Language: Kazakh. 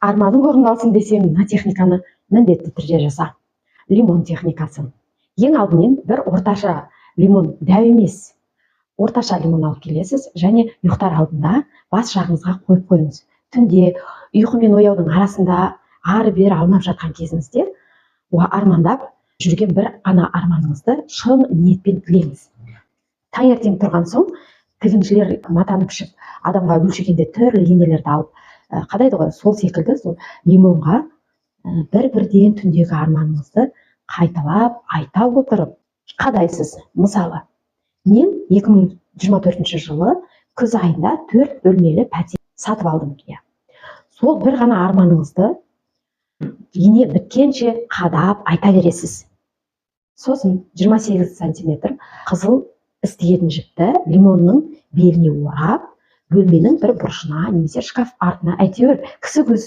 Арманың орындалсын десең, мына техниканы міндетті түрде жаса. Лимон техникасы. Ең алдымен бір орташа лимон, дәу емес, орташа лимон алып келесіз және ұйықтар алдында бас жағыңызға қойып қойыңыз. Түнде ұйқы мен ояудың арасында ары бері аунап жатқан кезіңізде армандап жүрген бір ана арманыңызды шын ниетпен тілеңіз. Таңертең тұрған соң тігіншілер матаны пішіп, адамға өлшегенде түрлі енелерді алып қадайды ғой, сол секілді сол лимонға бір-бірден түндегі арманыңызды қайталап айта отырып қадайсыз. Мысалы, мен 2024 жылы күз айында 4 бөлмелі пәтер сатып алдым. Сол бір ғана арманыңызды ене біткенше қадап айта бересіз. Сосын 28 сантиметр қызыл істеген жіпті лимонның беліне орап, бөлменің бір бұрышына немесе шкаф артына, әйтеуір кісі көзі